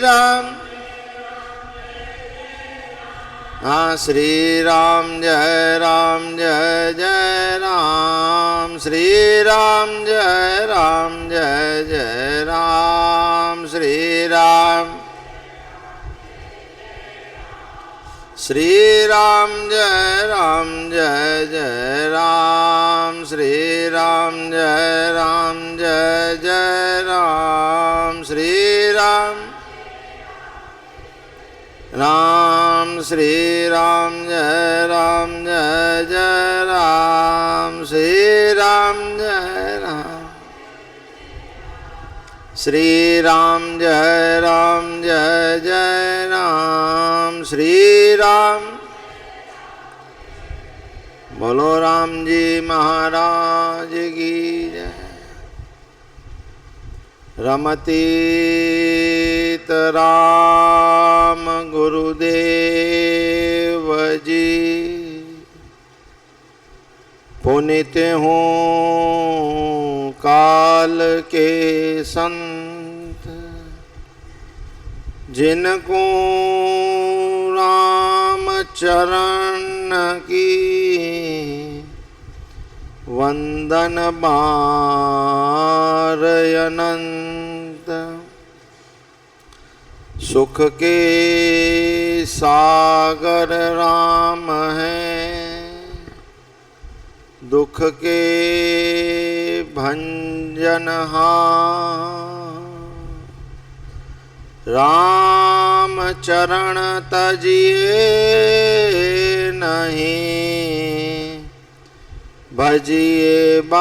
राम हाँ श्री राम जय जय राम श्री राम जय जय राम श्री राम जय जय राम श्री राम जय जय राम श्री राम श्री राम जय जय राम श्री राम जय श्री राम जय जय राम श्री राम। बोलो राम जी महाराज की जय। रमतीत राम गुरुदेव जी पुनित हों काल के संत जिनको राम चरण की वंदन बार अनंत। सुख के सागर राम हैं दुख के भंजनहार। राम चरण तजिए नहीं भजिए बारंबार।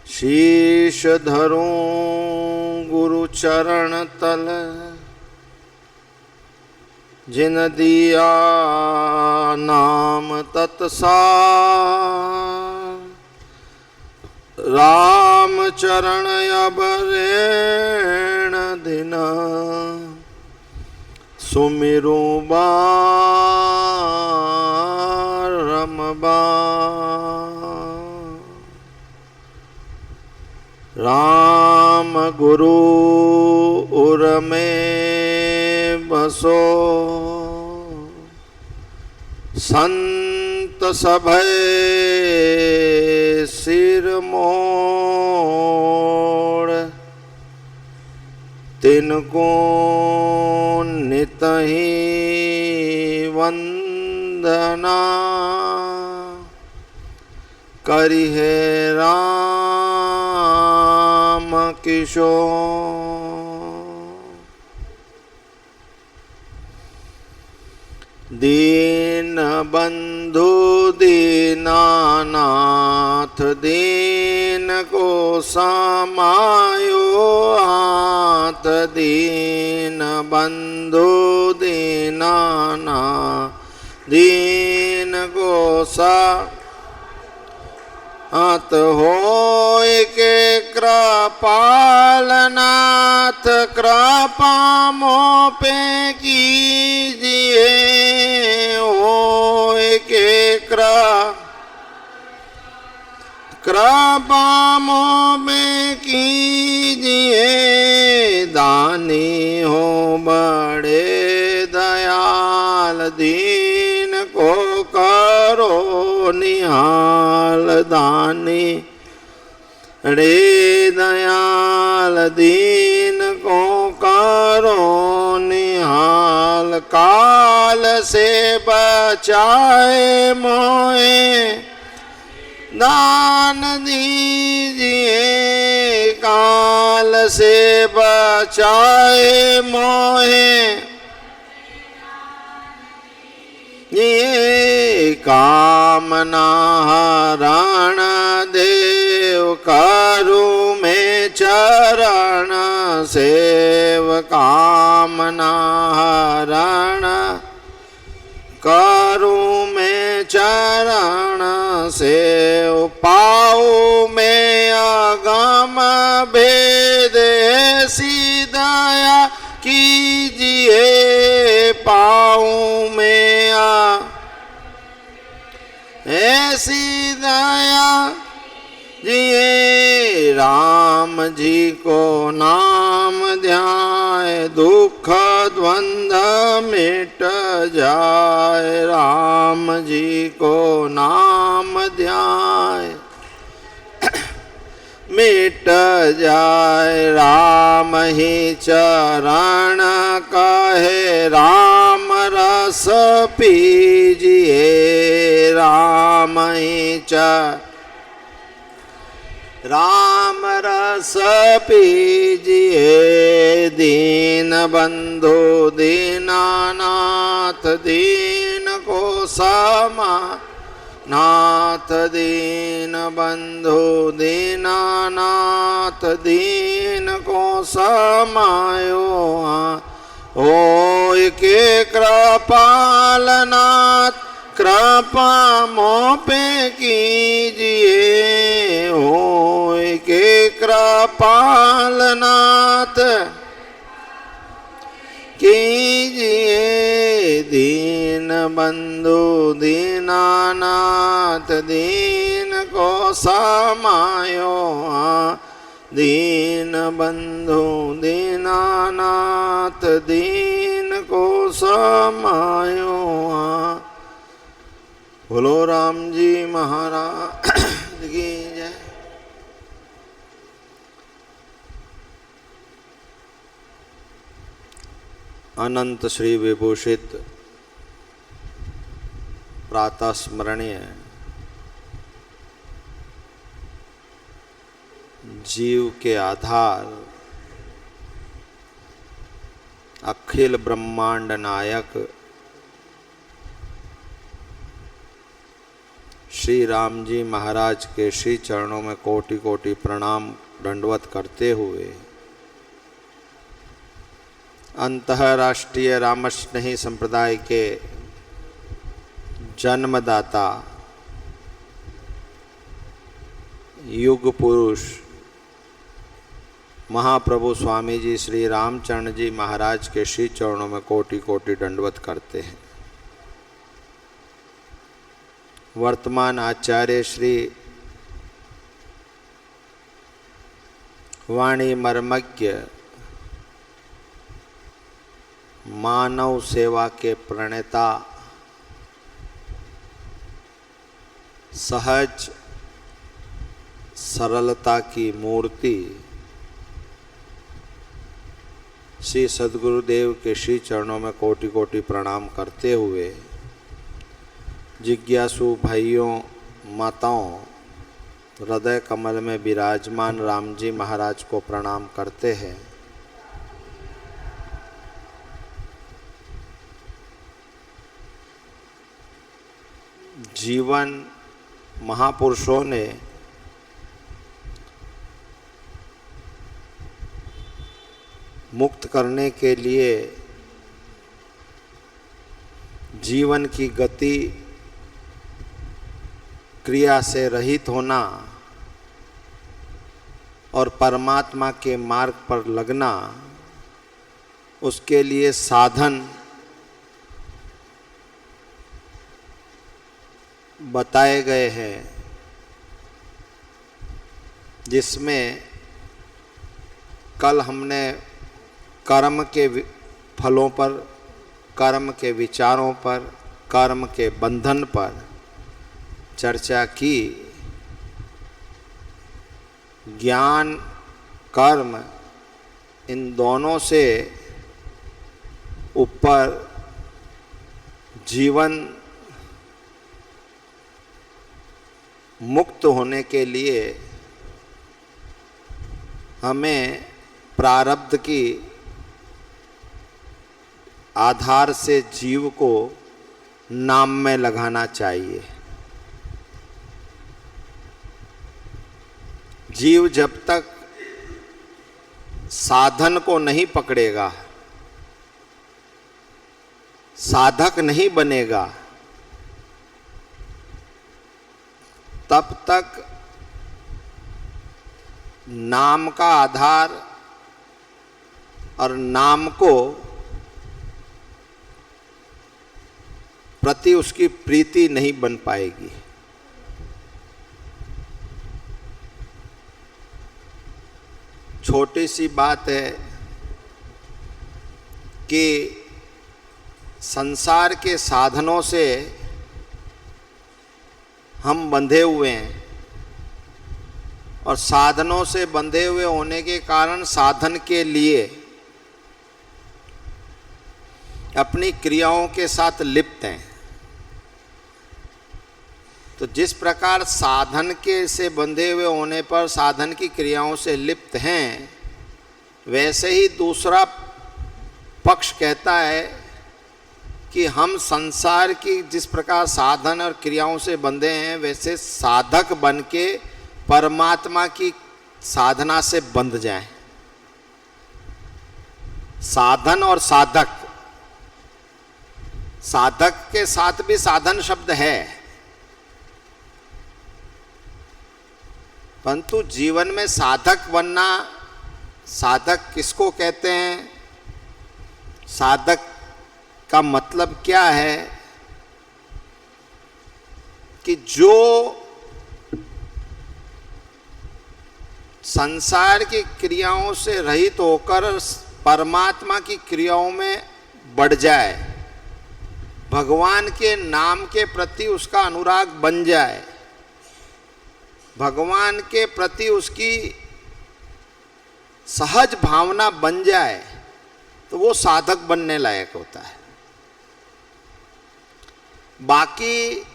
शीश धरूं गुरु चरण तल जिन दिया नाम तत्सार। राम चरण अब रेण दिन सुमिरु बारंबार। राम गुरु उर में बसो संत सभय सिर मोड़। तिनको नित ही वंदना करी है राम किशोर। दीन बंधु दीनानाथ दीन को समायो हाथ। दीन बंधु दीनानाथ दीन को सा अत होय के कृपालनाथ कृपा मों पे कीजिए। होय के कृपा मों पे कीजिए। दानी हो बड़े दयाल दीन को करो निहाल। दानी रे दयाल दीन को करो निहाल। काल से बचाए मोए दान दीजिए। काल से बचाए मोहे ये कामना हरण देव करू में चरण सेव। कामना हरण करू में चरण सेव। पाऊ में अगम भेद ऐसी दया कीजिए। पाऊ में सीधाया जिए राम जी को नाम ध्याय दुख द्वंद्व मिट जाए राम जी को नाम ध्याय मिट जाए राम ही चरण कहे राम रस पीजिए राम ही राम रस पीजिए दीन बंधु दीनानाथ दीन को समा नाथ दीन बंधु दीनानाथ दीन को समायो होय के कृपालनाथ कृपा मोह पे कीजिए होय के कृपालनाथ कीजिए दीन बंधु दीनानाथ दीन को समायो दीन बंधु दीनानाथ दीन को समायो बोलो राम जी महाराज की जय। अनंत श्री विभूषित प्रातः स्मरणीय जीव के आधार अखिल ब्रह्मांड नायक श्री राम जी महाराज के श्री चरणों में कोटि कोटि प्रणाम दंडवत करते हुए अंतर्राष्ट्रीय रामस्नेही संप्रदाय के जन्मदाता युग पुरुष महाप्रभु स्वामी जी श्री रामचरण जी महाराज के श्री चरणों में कोटि कोटि दंडवत करते हैं। वर्तमान आचार्य श्री वाणी मर्मज्ञ मानव सेवा के प्रणेता सहज सरलता की मूर्ति श्री सद्गुरुदेव के श्री चरणों में कोटि कोटि प्रणाम करते हुए जिज्ञासु भाइयों माताओं हृदय कमल में विराजमान राम जी महाराज को प्रणाम करते हैं। जीवन महापुरुषों ने मुक्त करने के लिए जीवन की गति क्रिया से रहित होना और परमात्मा के मार्ग पर लगना, उसके लिए साधन बताए गए हैं, जिसमें कल हमने कर्म के फलों पर, कर्म के विचारों पर, कर्म के बंधन पर चर्चा की। ज्ञान कर्म इन दोनों से ऊपर जीवन मुक्त होने के लिए हमें प्रारब्ध की आधार से जीव को नाम में लगाना चाहिए। जीव जब तक साधन को नहीं पकड़ेगा, साधक नहीं बनेगा, तब तक नाम का आधार और नाम को प्रति उसकी प्रीति नहीं बन पाएगी। छोटी सी बात है कि संसार के साधनों से हम बंधे हुए हैं और साधनों से बंधे हुए होने के कारण साधन के लिए अपनी क्रियाओं के साथ लिप्त हैं। तो जिस प्रकार साधन के से बंधे हुए होने पर साधन की क्रियाओं से लिप्त हैं, वैसे ही दूसरा पक्ष कहता है कि हम संसार की जिस प्रकार साधन और क्रियाओं से बंधे हैं, वैसे साधक बन के परमात्मा की साधना से बंध जाएं। साधन और साधक, साधक के साथ भी साधन शब्द है, परंतु जीवन में साधक बनना, साधक किसको कहते हैं, साधक का मतलब क्या है कि जो संसार की क्रियाओं से रहित होकर परमात्मा की क्रियाओं में बढ़ जाए, भगवान के नाम के प्रति उसका अनुराग बन जाए, भगवान के प्रति उसकी सहज भावना बन जाए, तो वो साधक बनने लायक होता है। बाकी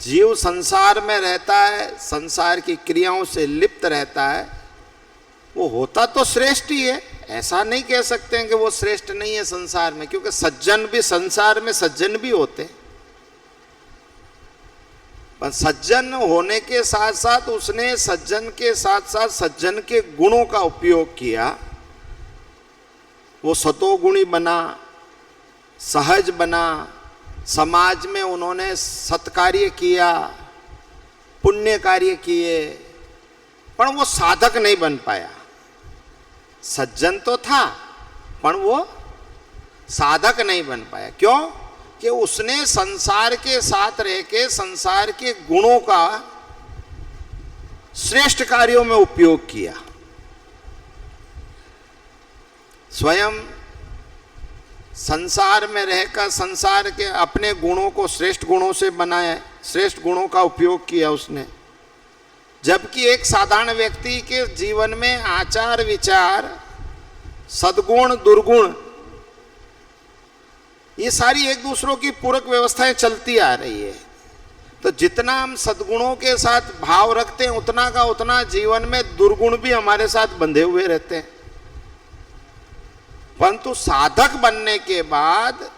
जीव संसार में रहता है, संसार की क्रियाओं से लिप्त रहता है, वो होता तो श्रेष्ठ ही है, ऐसा नहीं कह सकते हैं कि वो श्रेष्ठ नहीं है संसार में, क्योंकि सज्जन भी संसार में सज्जन भी होते हैं। पर सज्जन होने के साथ साथ उसने सज्जन के साथ साथ सज्जन के गुणों का उपयोग किया, वो सतोगुणी बना, सहज बना, समाज में उन्होंने सत्कार्य किया, पुण्य कार्य किए, पर वो साधक नहीं बन पाया। सज्जन तो था पर वो साधक नहीं बन पाया। क्यों? कि उसने संसार के साथ रह के संसार के गुणों का श्रेष्ठ कार्यों में उपयोग किया। स्वयं संसार में रहकर संसार के अपने गुणों को श्रेष्ठ गुणों से बनाया, श्रेष्ठ गुणों का उपयोग किया उसने। जबकि एक साधारण व्यक्ति के जीवन में आचार विचार, सद्गुण दुर्गुण, ये सारी एक दूसरों की पूरक व्यवस्थाएं चलती आ रही है। तो जितना हम सद्गुणों के साथ भाव रखते हैं, उतना का उतना जीवन में दुर्गुण भी हमारे साथ बंधे हुए रहते हैं। परंतु साधक बनने के बाद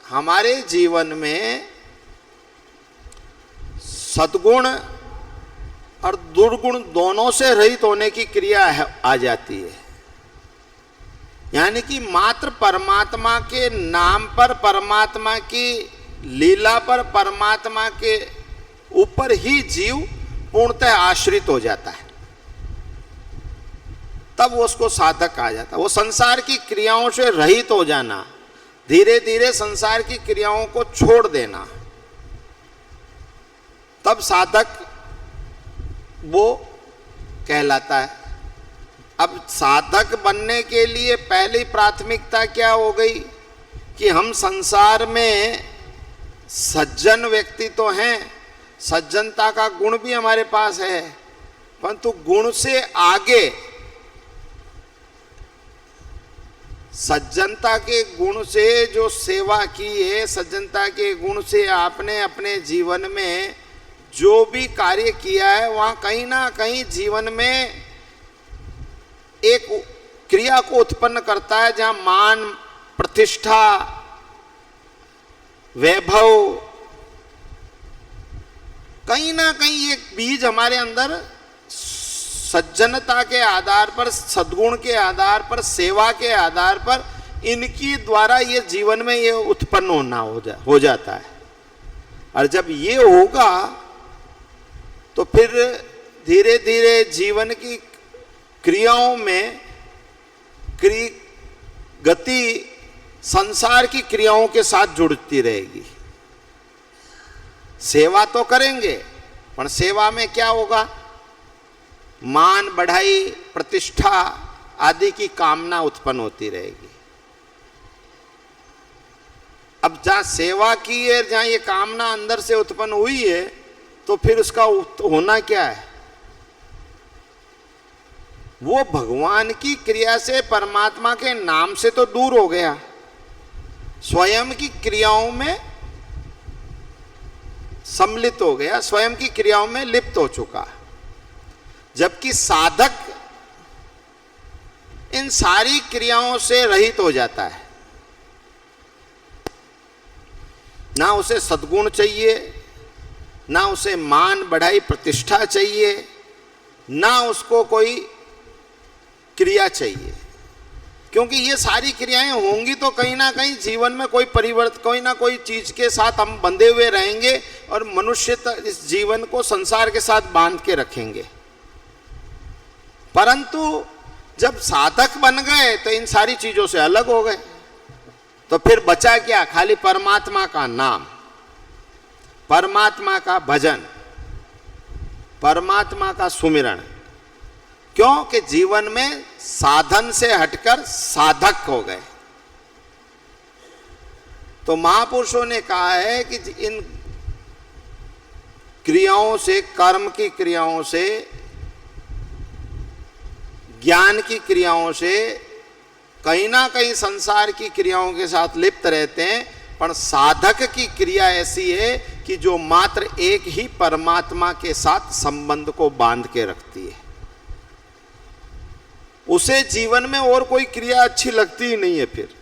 हमारे जीवन में सद्गुण और दुर्गुण दोनों से रहित होने की क्रिया आ जाती है। यानी कि मात्र परमात्मा के नाम पर, परमात्मा की लीला पर, परमात्मा के ऊपर ही जीव पूर्णतः आश्रित हो जाता है, तब वो उसको साधक कहा जाता है। वो संसार की क्रियाओं से रहित हो जाना, धीरे धीरे संसार की क्रियाओं को छोड़ देना, तब साधक वो कहलाता है। अब साधक बनने के लिए पहली प्राथमिकता क्या हो गई कि हम संसार में सज्जन व्यक्ति तो हैं, सज्जनता का गुण भी हमारे पास है, परंतु गुण से आगे सज्जनता के गुण से जो सेवा की है, सज्जनता के गुण से आपने अपने जीवन में जो भी कार्य किया है, वहाँ कहीं ना कहीं जीवन में एक क्रिया को उत्पन्न करता है, जहाँ मान, प्रतिष्ठा, वैभव, कहीं ना कहीं एक बीज हमारे अंदर सज्जनता के आधार पर, सद्गुण के आधार पर, सेवा के आधार पर, इनकी द्वारा ये जीवन में ये उत्पन्न होना हो जाता है। और जब ये होगा तो फिर धीरे धीरे जीवन की क्रियाओं में गति संसार की क्रियाओं के साथ जुड़ती रहेगी। सेवा तो करेंगे, पर सेवा में क्या होगा? मान बढ़ाई प्रतिष्ठा आदि की कामना उत्पन्न होती रहेगी। अब जहां सेवा की है, जहां ये कामना अंदर से उत्पन्न हुई है, तो फिर उसका होना क्या है? वो भगवान की क्रिया से, परमात्मा के नाम से तो दूर हो गया, स्वयं की क्रियाओं में सम्मिलित हो गया, स्वयं की क्रियाओं में लिप्त हो चुका। जबकि साधक इन सारी क्रियाओं से रहित हो जाता है। ना उसे सद्गुण चाहिए, ना उसे मान बढ़ाई प्रतिष्ठा चाहिए, ना उसको कोई क्रिया चाहिए। क्योंकि ये सारी क्रियाएं होंगी तो कहीं ना कहीं जीवन में कोई परिवर्तन, कोई ना कोई चीज के साथ हम बंधे हुए रहेंगे और मनुष्य इस जीवन को संसार के साथ बांध के रखेंगे। परंतु जब साधक बन गए तो इन सारी चीजों से अलग हो गए, तो फिर बचा क्या? खाली परमात्मा का नाम, परमात्मा का भजन, परमात्मा का सुमिरन। क्योंकि जीवन में साधन से हटकर साधक हो गए। तो महापुरुषों ने कहा है कि इन क्रियाओं से, कर्म की क्रियाओं से, ज्ञान की क्रियाओं से कहीं ना कहीं संसार की क्रियाओं के साथ लिप्त रहते हैं, पर साधक की क्रिया ऐसी है कि जो मात्र एक ही परमात्मा के साथ संबंध को बांध के रखती है। उसे जीवन में और कोई क्रिया अच्छी लगती ही नहीं है। फिर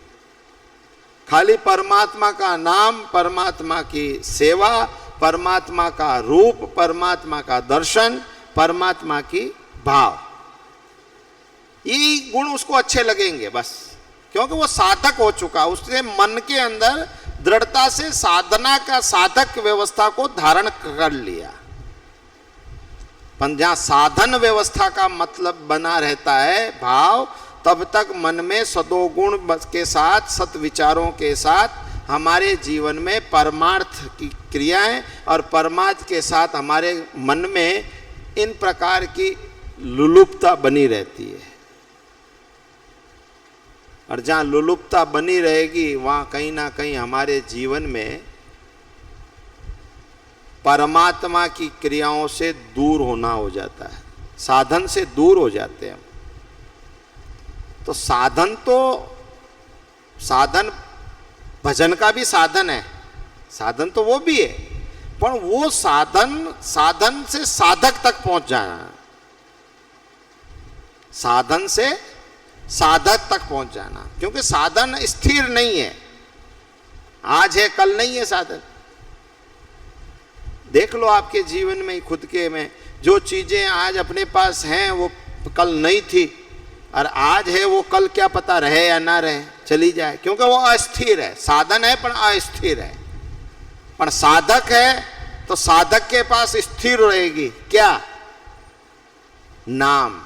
खाली परमात्मा का नाम, परमात्मा की सेवा, परमात्मा का रूप, परमात्मा का दर्शन, परमात्मा की भाव, ये गुण उसको अच्छे लगेंगे बस। क्योंकि वो साधक हो चुका, उसने मन के अंदर दृढ़ता से साधना का, साधक व्यवस्था को धारण कर लिया। पर जहां साधन व्यवस्था का मतलब बना रहता है भाव, तब तक मन में सदोगुण के साथ, सत विचारों के साथ हमारे जीवन में परमार्थ की क्रियाएं और परमार्थ के साथ हमारे मन में इन प्रकार की लुलुपता बनी रहती है। और जहाँ लुलुपता बनी रहेगी वहाँ कहीं ना कहीं हमारे जीवन में परमात्मा की क्रियाओं से दूर होना हो जाता है, साधन से दूर हो जाते हैं। तो साधन भजन का भी साधन है, साधन तो वो भी है, पर वो साधन से साधक तक पहुंच जाना, साधन से साधक तक पहुंच जाना। क्योंकि साधन स्थिर नहीं है, आज है कल नहीं है साधन। देख लो आपके जीवन में, खुद के में, जो चीजें आज अपने पास हैं वो कल नहीं थी, और आज है वो कल क्या पता रहे या ना रहे, चली जाए, क्योंकि वो अस्थिर है। साधन है पर अस्थिर है। पर साधक है तो साधक के पास स्थिर रहेगी क्या? नाम,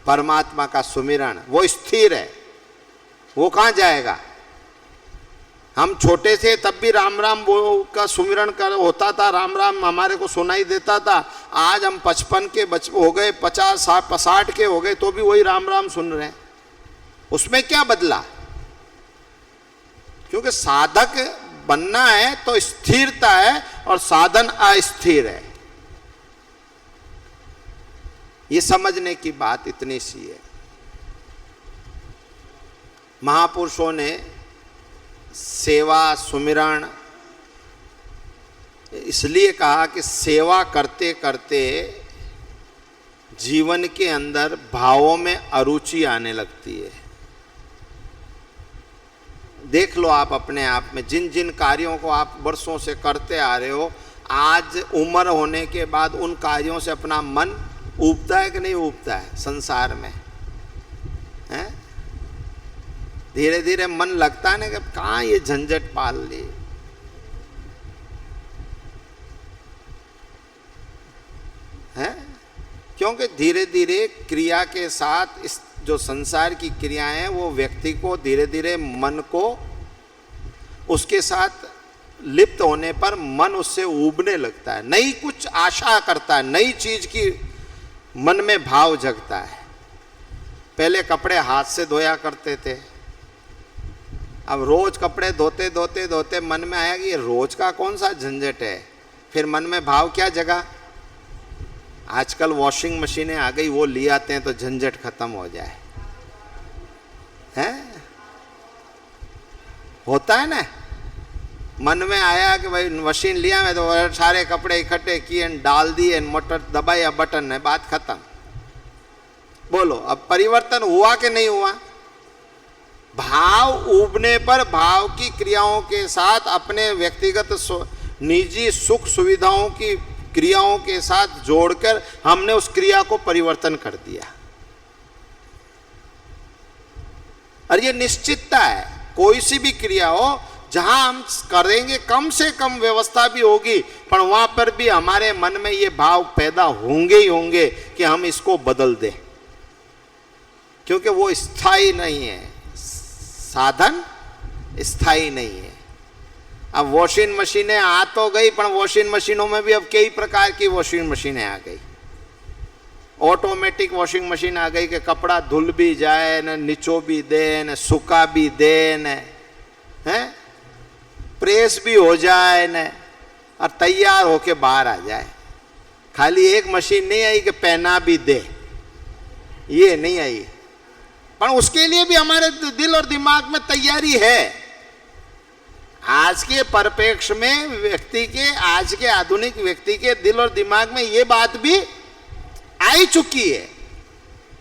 परमात्मा का सुमिरन, वो स्थिर है, वो कहाँ जाएगा। हम छोटे थे तब भी राम राम वो का सुमिरन कर होता था, राम राम हमारे को सुनाई देता था। आज हम 55 के हो गए, 50 60 के हो गए, तो भी वही राम राम सुन रहे हैं। उसमें क्या बदला? क्योंकि साधक बनना है तो स्थिरता है, और साधन अस्थिर है। ये समझने की बात इतनी सी है। महापुरुषों ने सेवा सुमिरन इसलिए कहा कि सेवा करते करते जीवन के अंदर भावों में अरुचि आने लगती है। देख लो आप अपने आप में, जिन जिन कार्यों को आप वर्षों से करते आ रहे हो, आज उम्र होने के बाद उन कार्यों से अपना मन ऊबता है कि नहीं ऊबता है? संसार में है, धीरे धीरे मन लगता है ना कि कहाँ ये झंझट पाल ली है। क्योंकि धीरे धीरे क्रिया के साथ इस जो संसार की क्रियाएं हैं, वो व्यक्ति को धीरे धीरे मन को उसके साथ लिप्त होने पर मन उससे ऊबने लगता है, नई कुछ आशा करता है, नई चीज की मन में भाव जगता है। पहले कपड़े हाथ से धोया करते थे, अब रोज कपड़े धोते धोते धोते मन में आया कि ये रोज का कौन सा झंझट है। फिर मन में भाव क्या जगा, आजकल वॉशिंग मशीनें आ गई, वो ले आते हैं तो झंझट खत्म हो जाए। हैं, होता है ना, मन में आया कि भाई मशीन लिया मैं तो सारे कपड़े इकट्ठे किए, डाल दिए, मोटर दबाया, बटन है, बात खत्म। बोलो अब परिवर्तन हुआ कि नहीं हुआ? भाव उबने पर भाव की क्रियाओं के साथ अपने व्यक्तिगत निजी सुख सुविधाओं की क्रियाओं के साथ जोड़कर हमने उस क्रिया को परिवर्तन कर दिया। और ये निश्चितता है, कोई सी भी क्रिया हो जहां हम करेंगे कम से कम व्यवस्था भी होगी, पर वहां पर भी हमारे मन में ये भाव पैदा होंगे ही होंगे कि हम इसको बदल दें, क्योंकि वो स्थायी नहीं है, साधन स्थायी नहीं है। अब वॉशिंग मशीनें आ तो गई, पर वॉशिंग मशीनों में भी अब कई प्रकार की वॉशिंग मशीनें आ गई। ऑटोमेटिक वॉशिंग मशीन आ गई कि कपड़ा धुल भी जाए, न निचो भी दे, न सूखा भी दे, न है प्रेस भी हो जाए, न और तैयार होके बाहर आ जाए। खाली एक मशीन नहीं आई कि पहना भी दे, ये नहीं आई, पर उसके लिए भी हमारे दिल और दिमाग में तैयारी है। आज के परिप्रेक्ष्य में व्यक्ति के, आज के आधुनिक व्यक्ति के दिल और दिमाग में ये बात भी आई चुकी है,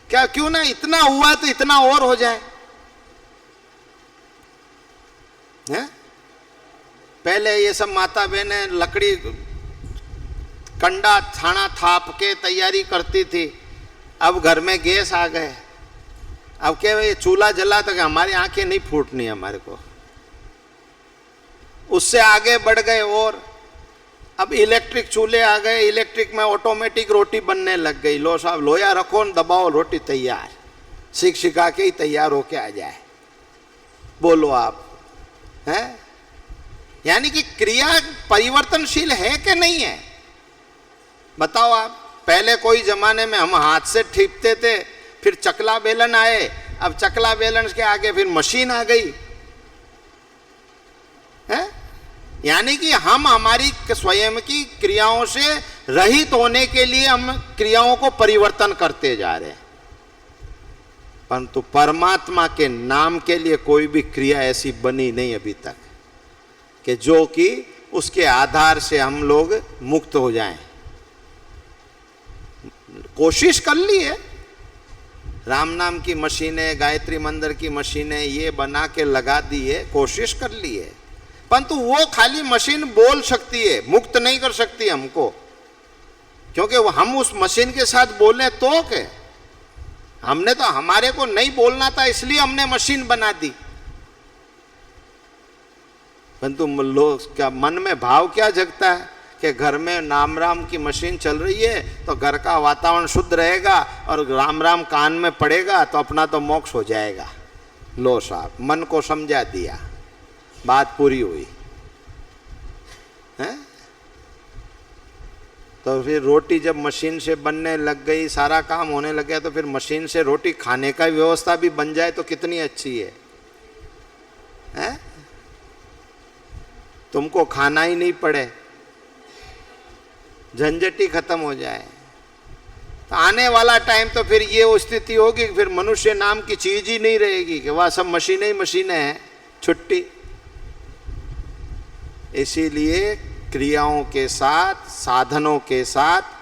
क्या क्यों ना इतना हुआ तो इतना और हो जाए। है? पहले ये सब माता बहनें लकड़ी कंडा छाना थाप के तैयारी करती थी, अब घर में गैस आ गए, अब क्या ये चूल्हा जला तो हमारी आंखें नहीं फूटनी हमारे को। उससे आगे बढ़ गए और अब इलेक्ट्रिक चूल्हे आ गए, इलेक्ट्रिक में ऑटोमेटिक रोटी बनने लग गई। लो साहब लोया रखो न दबाओ, रोटी तैयार, सीख सिखा के ही तैयार होके आ जाए। बोलो आप, हैं? यानी कि क्रिया परिवर्तनशील है कि नहीं है? बताओ आप। पहले कोई जमाने में हम हाथ से ठीपते थे, फिर चकला बेलन आए, अब चकला बेलन के आगे फिर मशीन आ गई है। यानी कि हम हमारी स्वयं की क्रियाओं से रहित होने के लिए हम क्रियाओं को परिवर्तन करते जा रहे हैं, परंतु परमात्मा के नाम के लिए कोई भी क्रिया ऐसी बनी नहीं अभी तक कि जो कि उसके आधार से हम लोग मुक्त हो जाएं। कोशिश कर ली है, राम नाम की मशीनें, गायत्री मंत्र की मशीनें ये बना के लगा दी है, कोशिश कर ली है, परंतु वो खाली मशीन बोल सकती है, मुक्त नहीं कर सकती हमको, क्योंकि हम उस मशीन के साथ बोले तो क्या, हमने तो हमारे को नहीं बोलना था इसलिए हमने मशीन बना दी। परंतु लोग क्या मन में भाव क्या जगता है कि घर में नाम राम की मशीन चल रही है तो घर का वातावरण शुद्ध रहेगा और राम राम कान में पड़ेगा तो अपना तो मोक्ष हो जाएगा। लो साहब, मन को समझा दिया, बात पूरी हुई है। तो फिर रोटी जब मशीन से बनने लग गई, सारा काम होने लग गया, तो फिर मशीन से रोटी खाने का व्यवस्था भी बन जाए तो कितनी अच्छी है, हैं? तुमको खाना ही नहीं पड़े, झंझट ही खत्म हो जाए। तो आने वाला टाइम तो फिर ये स्थिति होगी कि फिर मनुष्य नाम की चीज ही नहीं रहेगी, कि वह सब मशीनें ही मशीनें हैं, छुट्टी। इसीलिए क्रियाओं के साथ, साधनों के साथ,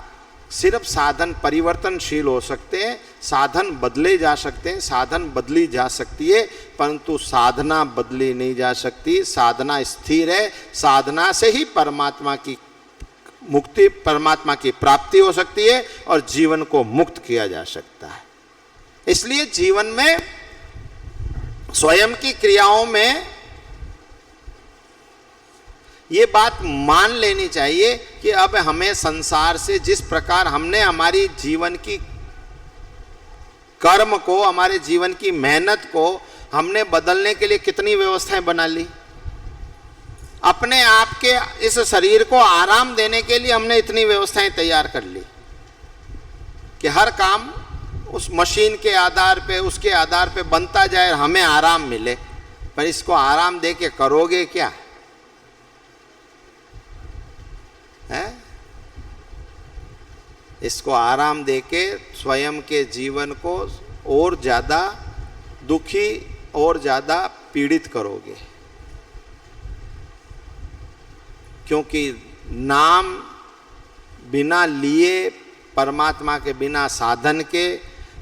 सिर्फ साधन परिवर्तनशील हो सकते हैं, साधन बदले जा सकते हैं, साधन बदली जा सकती है, परंतु साधना बदली नहीं जा सकती। साधना स्थिर है, साधना से ही परमात्मा की मुक्ति, परमात्मा की प्राप्ति हो सकती है और जीवन को मुक्त किया जा सकता है। इसलिए जीवन में स्वयं की क्रियाओं में ये बात मान लेनी चाहिए कि अब हमें संसार से जिस प्रकार हमने हमारी जीवन की कर्म को, हमारे जीवन की मेहनत को हमने बदलने के लिए कितनी व्यवस्थाएं बना ली। अपने आप के इस शरीर को आराम देने के लिए हमने इतनी व्यवस्थाएं तैयार कर ली कि हर काम उस मशीन के आधार पे, उसके आधार पे बनता जाए, हमें आराम मिले। पर इसको आराम दे के करोगे क्या है? इसको आराम दे के स्वयं के जीवन को और ज्यादा दुखी और ज्यादा पीड़ित करोगे। क्योंकि नाम बिना लिए, परमात्मा के बिना साधन के,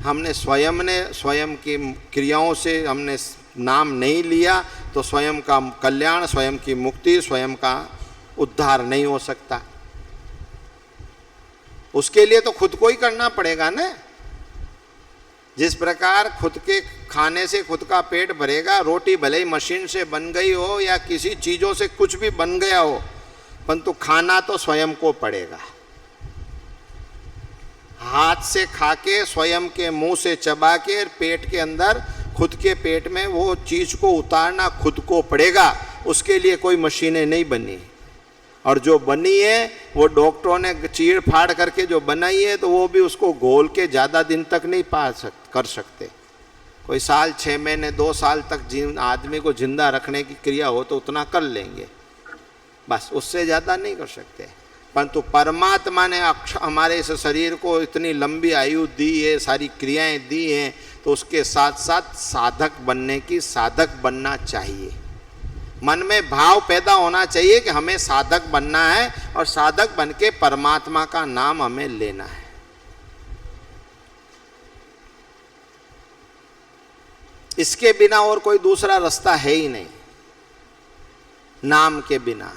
हमने स्वयं की क्रियाओं से हमने नाम नहीं लिया तो स्वयं का कल्याण, स्वयं की मुक्ति, स्वयं का उद्धार नहीं हो सकता। उसके लिए तो खुद को ही करना पड़ेगा ना। जिस प्रकार खुद के खाने से खुद का पेट भरेगा, रोटी भले ही मशीन से बन गई हो या किसी चीजों से कुछ भी बन गया हो, परंतु खाना तो स्वयं को पड़ेगा। हाथ से खा के, स्वयं के मुंह से चबा के पेट के अंदर, खुद के पेट में वो चीज को उतारना खुद को पड़ेगा। उसके लिए कोई मशीनें नहीं बनी, और जो बनी है वो डॉक्टरों ने चीड़ फाड़ करके जो बनाई है, तो वो भी उसको घोल के ज़्यादा दिन तक नहीं कर सकते। कोई साल, 6 महीने, 2 साल तक आदमी को जिंदा रखने की क्रिया हो तो उतना कर लेंगे, बस उससे ज़्यादा नहीं कर सकते। परंतु परमात्मा ने हमारे इस शरीर को इतनी लंबी आयु दी है, सारी क्रियाएं दी हैं, तो उसके साथ साथ साधक बनने की, साधक बनना चाहिए। मन में भाव पैदा होना चाहिए कि हमें साधक बनना है और साधक बन के परमात्मा का नाम हमें लेना है। इसके बिना और कोई दूसरा रास्ता है ही नहीं, नाम के बिना।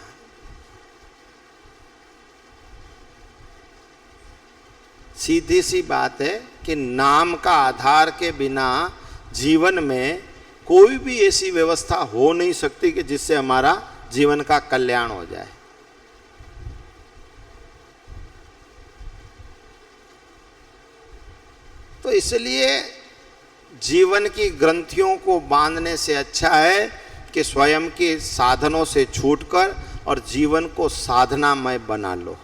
सीधी सी बात है कि नाम का आधार के बिना जीवन में कोई भी ऐसी व्यवस्था हो नहीं सकती कि जिससे हमारा जीवन का कल्याण हो जाए। तो इसलिए जीवन की ग्रंथियों को बांधने से अच्छा है कि स्वयं के साधनों से छूटकर और जीवन को साधनामय बना लो।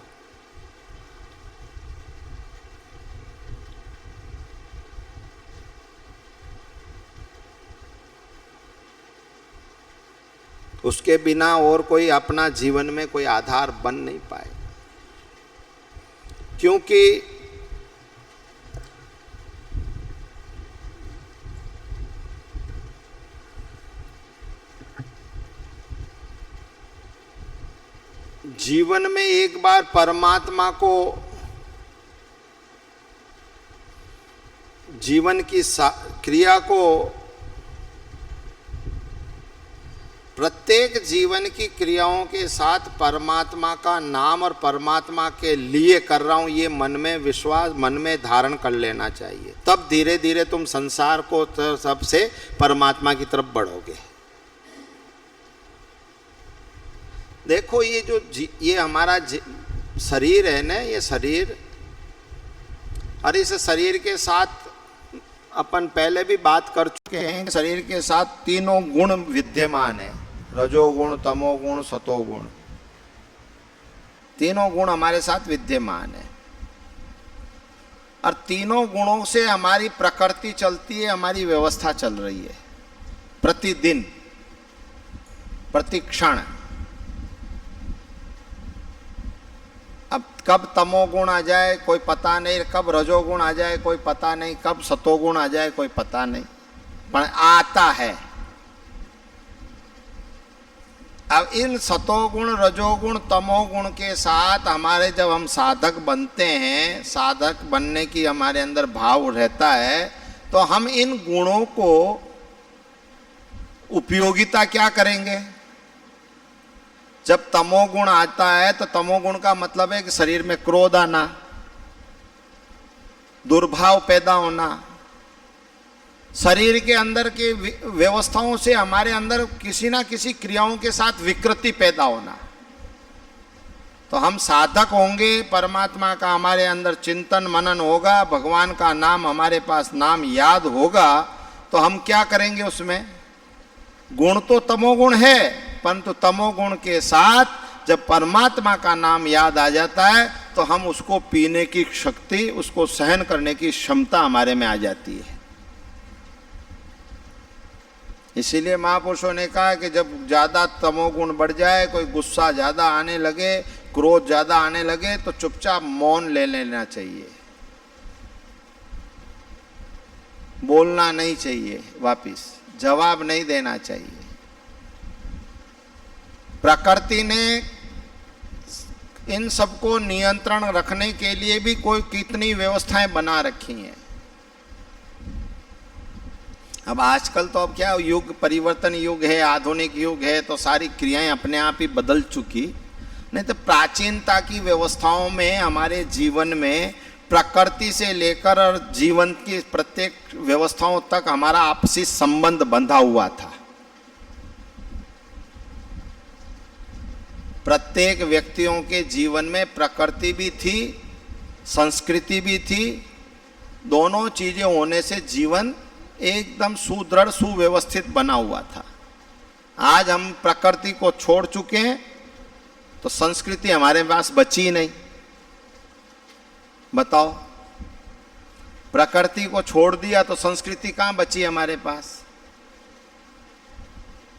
उसके बिना और कोई अपना जीवन में कोई आधार बन नहीं पाए। क्योंकि जीवन में एक बार परमात्मा को जीवन की क्रिया को, प्रत्येक जीवन की क्रियाओं के साथ परमात्मा का नाम और परमात्मा के लिए कर रहा हूं, ये मन में विश्वास, मन में धारण कर लेना चाहिए। तब धीरे धीरे तुम संसार को सबसे परमात्मा की तरफ बढ़ोगे। देखो ये हमारा शरीर है ना, ये शरीर, और इस शरीर के साथ अपन पहले भी बात कर चुके हैं। शरीर के साथ तीनों गुण विद्यमान है, रजोगुण, तमोगुण, सतोगुण। तीनों गुण हमारे साथ विद्यमान है, और तीनों गुणों से हमारी प्रकृति चलती है, हमारी व्यवस्था चल रही है प्रतिदिन, प्रति क्षण। अब कब तमोगुण आ जाए कोई पता नहीं, कब रजोगुण आ जाए कोई पता नहीं, कब सतोगुण आ जाए कोई पता नहीं, पर आता है। अब इन सतोगुण, रजोगुण, तमोगुण के साथ हमारे जब हम साधक बनते हैं, साधक बनने की हमारे अंदर भाव रहता है, तो हम इन गुणों को उपयोगिता क्या करेंगे? जब तमोगुण आता है तो तमोगुण का मतलब है कि शरीर में क्रोध आना, दुर्भाव पैदा होना, शरीर के अंदर की व्यवस्थाओं से हमारे अंदर किसी ना किसी क्रियाओं के साथ विकृति पैदा होना। तो हम साधक होंगे, परमात्मा का हमारे अंदर चिंतन मनन होगा, भगवान का नाम हमारे पास नाम याद होगा, तो हम क्या करेंगे? उसमें गुण तो तमोगुण है, परंतु तमोगुण के साथ जब परमात्मा का नाम याद आ जाता है तो हम उसको पीने की शक्ति, उसको सहन करने की क्षमता हमारे में आ जाती है। इसीलिए महापुरुषों ने कहा कि जब ज्यादा तमोगुण बढ़ जाए, कोई गुस्सा ज्यादा आने लगे, क्रोध ज्यादा आने लगे, तो चुपचाप मौन ले लेना चाहिए, बोलना नहीं चाहिए, वापिस जवाब नहीं देना चाहिए। प्रकृति ने इन सबको नियंत्रण रखने के लिए भी कोई कितनी व्यवस्थाएं बना रखी हैं। अब आजकल तो अब क्या युग, परिवर्तन युग है, आधुनिक युग है, तो सारी क्रियाएं अपने आप ही बदल चुकी। नहीं तो प्राचीनता की व्यवस्थाओं में हमारे जीवन में प्रकृति से लेकर और जीवन की प्रत्येक व्यवस्थाओं तक हमारा आपसी संबंध बंधा हुआ था। प्रत्येक व्यक्तियों के जीवन में प्रकृति भी थी, संस्कृति भी थी। दोनों चीजें होने से जीवन एकदम सुदृढ़, सुव्यवस्थित बना हुआ था। आज हम प्रकृति को छोड़ चुके हैं तो संस्कृति हमारे पास बची नहीं। बताओ, प्रकृति को छोड़ दिया तो संस्कृति कहां बची हमारे पास?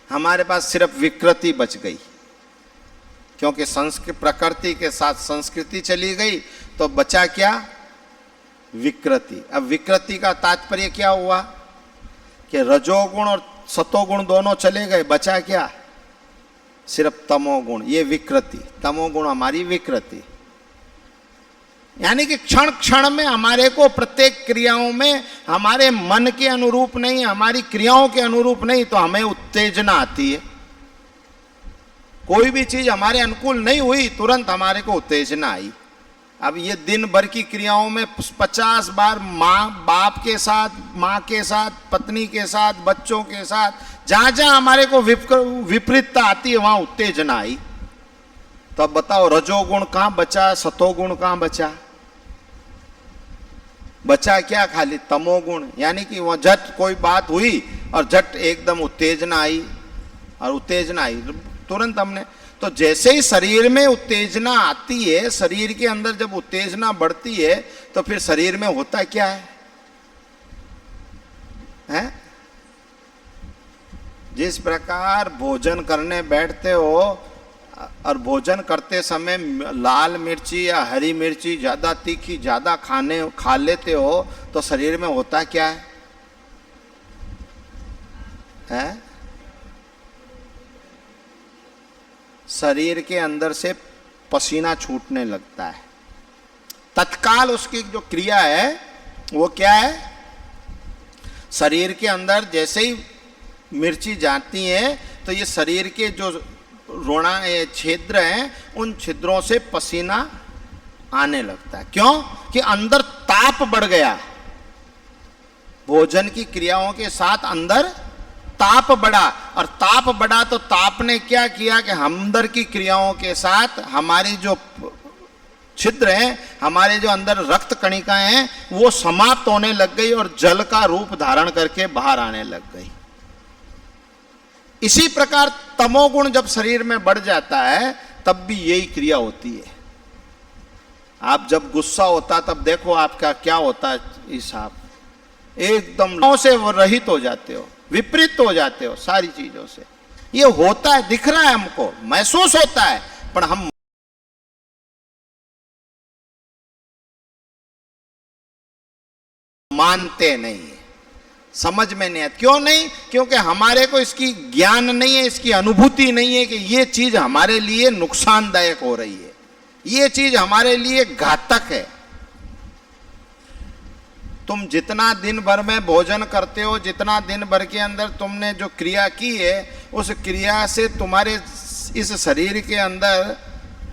हमारे पास सिर्फ विकृति बच गई, क्योंकि प्रकृति के साथ संस्कृति चली गई तो बचा क्या? विकृति। अब विकृति का तात्पर्य क्या हुआ कि रजोगुण और सतोगुण दोनों चले गए, बचा क्या? सिर्फ तमोगुण। ये विकृति, तमोगुण हमारी विकृति। यानी कि क्षण क्षण में हमारे को प्रत्येक क्रियाओं में हमारे मन के अनुरूप नहीं, हमारी क्रियाओं के अनुरूप नहीं, तो हमें उत्तेजना आती है। कोई भी चीज हमारे अनुकूल नहीं हुई, तुरंत हमारे को उत्तेजना आई। अब ये दिन भर की क्रियाओं में 50 बार माँ बाप के साथ, माँ के साथ, पत्नी के साथ, बच्चों के साथ, जहां जहां हमारे को विपरीतता आती है वहां उत्तेजना आई। तो अब बताओ, रजोगुण कहां बचा, सतोगुण कहां बचा? बचा क्या? खाली तमोगुण। यानी कि वह झट कोई बात हुई और झट एकदम उत्तेजना आई, और उत्तेजना आई तुरंत हमने, तो जैसे ही शरीर में उत्तेजना आती है, शरीर के अंदर जब उत्तेजना बढ़ती है तो फिर शरीर में होता क्या है? जिस प्रकार भोजन करने बैठते हो और भोजन करते समय लाल मिर्ची या हरी मिर्ची ज्यादा तीखी ज्यादा खा लेते हो तो शरीर में होता क्या है? शरीर के अंदर से पसीना छूटने लगता है। तत्काल उसकी जो क्रिया है वो क्या है? शरीर के अंदर जैसे ही मिर्ची जाती है तो ये शरीर के जो रोड़ा छिद्र हैं उन छिद्रों से पसीना आने लगता है। क्यों? कि अंदर ताप बढ़ गया। भोजन की क्रियाओं के साथ अंदर ताप बढ़ा, और ताप बढ़ा तो ताप ने क्या किया कि अंदर की क्रियाओं के साथ हमारी जो छिद्र हैं, हमारे जो अंदर रक्त कणिकाएं हैं, वो समाप्त होने लग गई और जल का रूप धारण करके बाहर आने लग गई। इसी प्रकार तमोगुण जब शरीर में बढ़ जाता है तब भी यही क्रिया होती है। आप जब गुस्सा होता तब देखो आपका क्या होता है हिसाब, एकदम से रहित हो जाते हो, विपरीत हो जाते हो सारी चीजों से। ये होता है, दिख रहा है हमको, महसूस होता है, पर हम मानते नहीं, समझ में नहीं आता। क्यों नहीं? क्योंकि हमारे को इसकी ज्ञान नहीं है, इसकी अनुभूति नहीं है कि ये चीज हमारे लिए नुकसानदायक हो रही है, ये चीज हमारे लिए घातक है। तुम जितना दिन भर में भोजन करते हो, जितना दिन भर के अंदर तुमने जो क्रिया की है, उस क्रिया से तुम्हारे इस शरीर के अंदर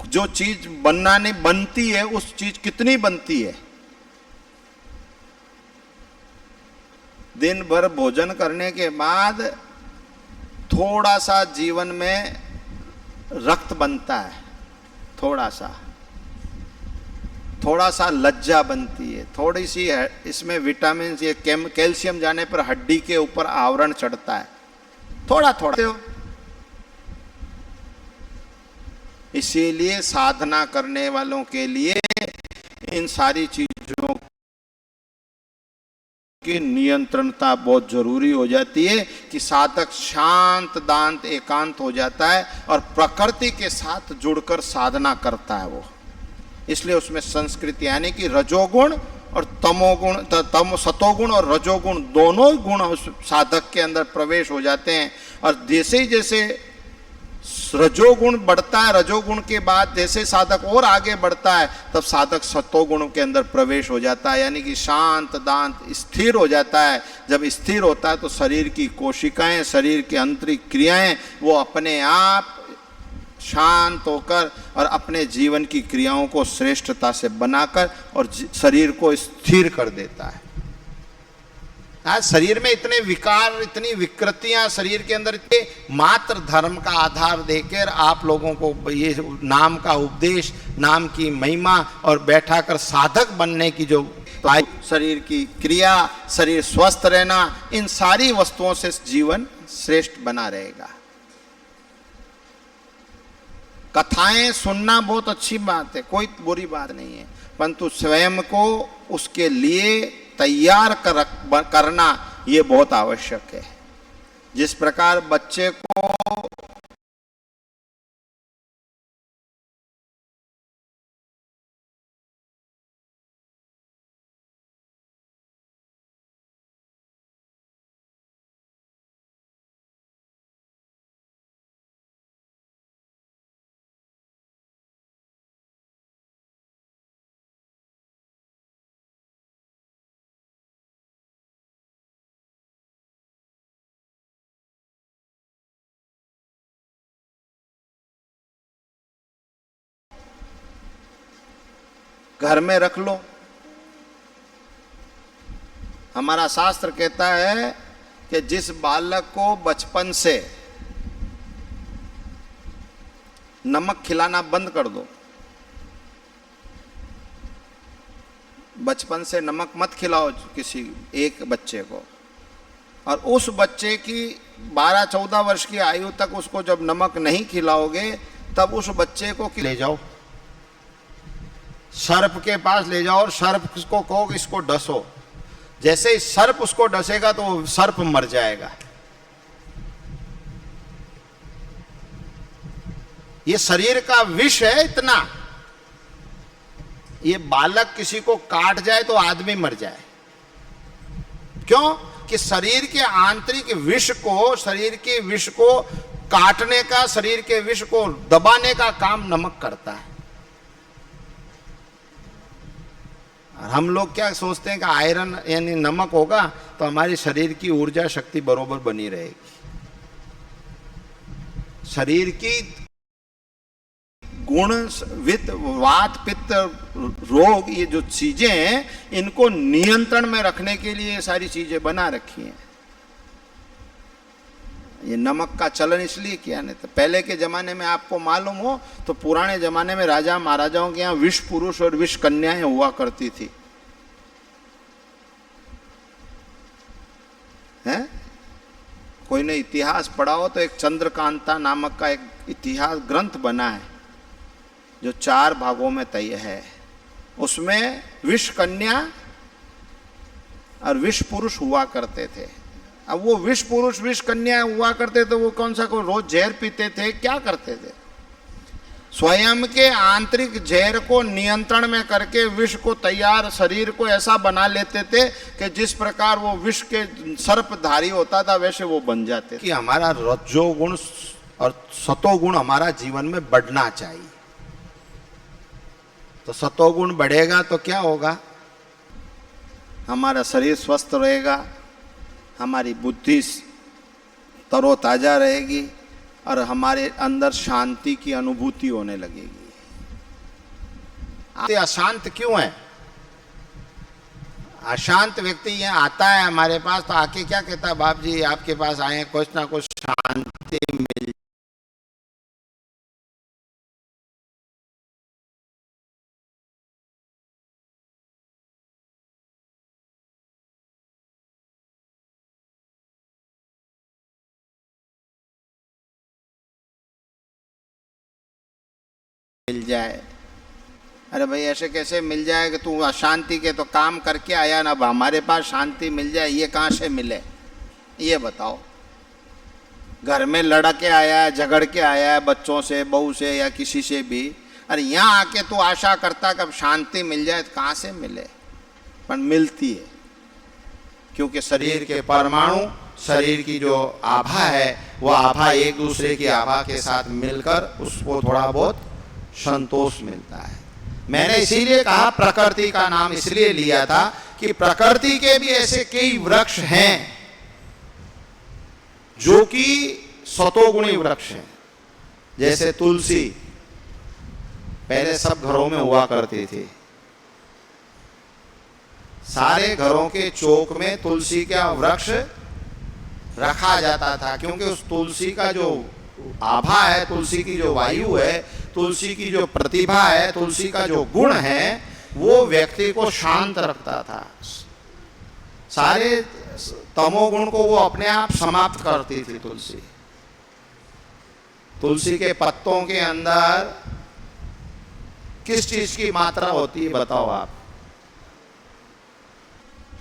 जो चीज बनना नहीं बनती है, उस चीज कितनी बनती है। दिन भर भोजन करने के बाद थोड़ा सा जीवन में रक्त बनता है, थोड़ा सा लज्जा बनती है, थोड़ी सी इसमें विटामिन, ये कैल्शियम जाने पर हड्डी के ऊपर आवरण चढ़ता है, थोड़ा थोड़ा। इसीलिए साधना करने वालों के लिए इन सारी चीजों की नियंत्रणता बहुत जरूरी हो जाती है कि साधक शांत दांत एकांत हो जाता है और प्रकृति के साथ जुड़कर साधना करता है वो। इसलिए उसमें संस्कृति यानी कि रजोगुण और तमोगुण सतोगुण और रजोगुण दोनों गुण उस साधक के अंदर प्रवेश हो जाते हैं। और जैसे ही जैसे रजोगुण बढ़ता है, रजोगुण के बाद जैसे साधक और आगे बढ़ता है तब साधक सतोगुण के अंदर प्रवेश हो जाता है, यानी कि शांत दांत स्थिर हो जाता है। जब स्थिर होता है तो शरीर की कोशिकाएं, शरीर की आंतरिक क्रियाएं वो अपने आप शांत होकर और अपने जीवन की क्रियाओं को श्रेष्ठता से बनाकर और शरीर को स्थिर कर देता है। आज शरीर में इतने विकार, इतनी विकृतियां शरीर के अंदर, इतने मात्र धर्म का आधार देकर आप लोगों को ये नाम का उपदेश, नाम की महिमा और बैठा कर साधक बनने की जो शरीर की क्रिया, शरीर स्वस्थ रहना, इन सारी वस्तुओं से जीवन श्रेष्ठ बना रहेगा। कथाएं सुनना बहुत अच्छी बात है, कोई बुरी बात नहीं है, परंतु स्वयं को उसके लिए तैयार करना ये बहुत आवश्यक है। जिस प्रकार बच्चे को घर में रख लो, हमारा शास्त्र कहता है कि जिस बालक को बचपन से नमक खिलाना बंद कर दो, बचपन से नमक मत खिलाओ किसी एक बच्चे को, और उस बच्चे की 12-14 वर्ष की आयु तक उसको जब नमक नहीं खिलाओगे तब उस बच्चे को ले जाओ, सर्प के पास ले जाओ और सर्प को कहो इसको डसो। जैसे ही सर्प उसको डसेगा तो वो सर्प मर जाएगा। ये शरीर का विष है इतना, ये बालक किसी को काट जाए तो आदमी मर जाए। क्यों? कि शरीर के आंतरिक विष को, शरीर के विष को काटने का, शरीर के विष को दबाने का काम नमक करता है। और हम लोग क्या सोचते हैं कि आयरन यानी नमक होगा तो हमारी शरीर की ऊर्जा शक्ति बरोबर बनी रहेगी। शरीर की गुण, वित्त, वात, पित्त, रोग, ये जो चीजें हैं इनको नियंत्रण में रखने के लिए ये सारी चीजें बना रखी हैं। ये नमक का चलन इसलिए किया, नहीं तो पहले के जमाने में आपको मालूम हो तो पुराने जमाने में राजा महाराजाओं के यहाँ विष पुरुष और विष कन्याएं हुआ करती थी, हैं? कोई ने इतिहास पढ़ा हो तो एक चंद्रकांता नामक का एक इतिहास ग्रंथ बना है जो 4 भागों में तय है। उसमें विष कन्या और विष पुरुष हुआ करते थे। अब वो विष पुरुष विष कन्या हुआ करते थे, वो कौन सा कोई रोज जहर पीते थे, क्या करते थे? स्वयं के आंतरिक जहर को नियंत्रण में करके विष को तैयार, शरीर को ऐसा बना लेते थे कि जिस प्रकार वो विष के सर्पधारी होता था वैसे वो बन जाते कि हमारा रजोगुण और सतोगुण हमारा जीवन में बढ़ना चाहिए। तो सतोगुण बढ़ेगा तो क्या होगा? हमारा शरीर स्वस्थ रहेगा, हमारी बुद्धि तरोताजा रहेगी और हमारे अंदर शांति की अनुभूति होने लगेगी। अशांत क्यों है? अशांत व्यक्ति यहाँ आता है हमारे पास तो आके क्या कहता है, बाप जी आपके पास आए कुछ ना कुछ शांति मिल मिल जाए। अरे भाई ऐसे कैसे मिल जाए कि तू अशांति के तो काम करके आया ना, अब हमारे पास शांति मिल जाए, ये कहाँ से मिले? ये बताओ। घर में लड़ के आया है, झगड़ के आया है बच्चों से, बहू से या किसी से भी, अरे यहाँ आके तू आशा करता कि अब शांति मिल जाए, तो कहाँ से मिले? पर मिलती है, क्योंकि शरीर के परमाणु, शरीर की जो आभा है, वो आभा एक दूसरे की आभा के साथ मिलकर उसको थोड़ा बहुत संतोष मिलता है। मैंने इसीलिए कहा, प्रकृति का नाम इसलिए लिया था कि प्रकृति के भी ऐसे कई वृक्ष हैं जो कि सतोगुणी वृक्ष हैं। जैसे तुलसी पहले सब घरों में हुआ करती थी, सारे घरों के चौक में तुलसी का वृक्ष रखा जाता था, क्योंकि उस तुलसी का जो आभा है, तुलसी की जो वायु है, तुलसी की जो प्रतिभा है, तुलसी का जो गुण है, वो व्यक्ति को शांत रखता था। सारे तमोगुण को वो अपने आप समाप्त करती थी तुलसी। तुलसी के पत्तों के अंदर किस चीज की मात्रा होती है बताओ आप?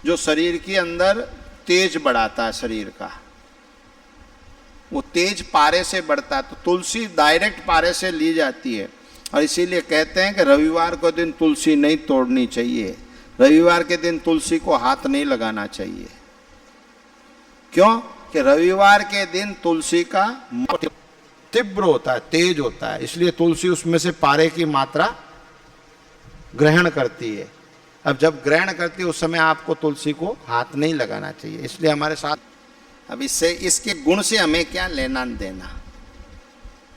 जो शरीर के अंदर तेज बढ़ाता है शरीर का, वो तेज पारे से बढ़ता है। तो तुलसी डायरेक्ट पारे से ली जाती है, और इसीलिए कहते हैं कि रविवार को दिन तुलसी नहीं तोड़नी चाहिए, रविवार के दिन तुलसी को हाथ नहीं लगाना चाहिए। क्यों? कि रविवार के दिन तुलसी का तीव्र होता है, तेज होता है, इसलिए तुलसी उसमें से पारे की मात्रा ग्रहण करती है। अब जब ग्रहण करती है उस समय आपको तुलसी को हाथ नहीं लगाना चाहिए, इसलिए हमारे साथ। अब इससे, इसके गुण से हमें क्या लेना देना,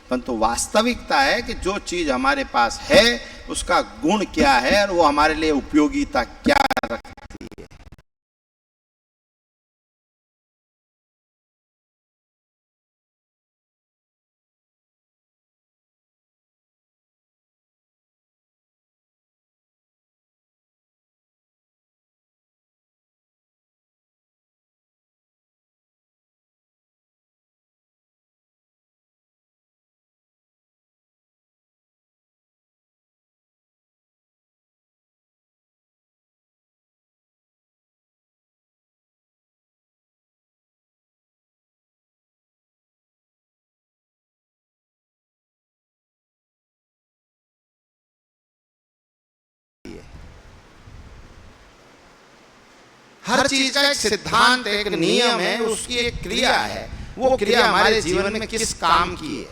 परंतु वास्तविकता है कि जो चीज हमारे पास है उसका गुण क्या है और वो हमारे लिए उपयोगिता क्या रखती है। हर चीज का एक सिद्धांत, एक नियम है, उसकी एक क्रिया है। वो क्रिया हमारे जीवन में किस काम की है?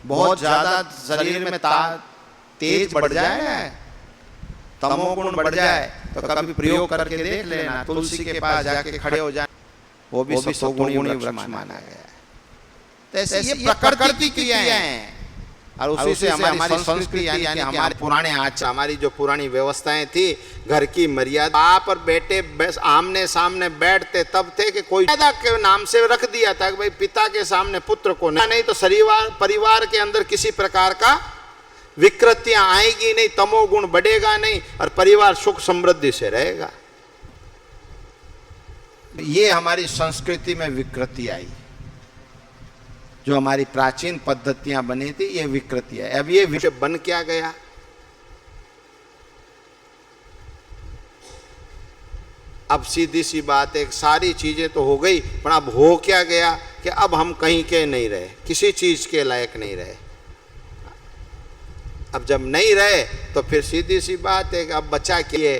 बहुत ज्यादा शरीर में तेज बढ़ जाए ना, तमोगुण बढ़ जाए, तो कभी प्रयोग करके देख लेना, तुलसी के पास जाके खड़े हो जाए, वो भी सतोगुणी वृक्ष माना गया है। तो ऐसे ये प्रकृति की क्रियाएं हैं, और उसी से हमारी संस्कृति यानी कि हमारे पुराने आचार, हमारी जो पुरानी व्यवस्थाएं थी, घर की मर्यादा, आप और बेटे आमने सामने बैठते तब थे कि कोई मर्यादा के नाम से रख दिया था कि भाई पिता के सामने पुत्र को नहीं, तो परिवार के अंदर किसी प्रकार का विकृतियां आएगी नहीं, तमोगुण बढ़ेगा नहीं, और परिवार सुख समृद्धि से रहेगा। ये हमारी संस्कृति में विकृति आई, जो हमारी प्राचीन पद्धतियां बनी थी, ये विकृति है। अब ये विषय बन क्या गया? अब सीधी सी बात है, सारी चीजें तो हो गई, पर अब हो क्या गया कि अब हम कहीं के नहीं रहे, किसी चीज के लायक नहीं रहे। अब जब नहीं रहे तो फिर सीधी सी बात है कि अब बचा किए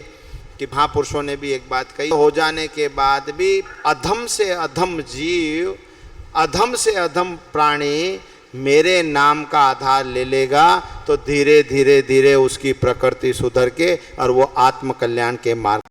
कि महापुरुषों ने भी एक बात कही, हो जाने के बाद भी अधम से अधम जीव, अधम से अधम प्राणी मेरे नाम का आधार ले लेगा, तो धीरे धीरे धीरे उसकी प्रकृति सुधर के और वो आत्म कल्याण के मार्ग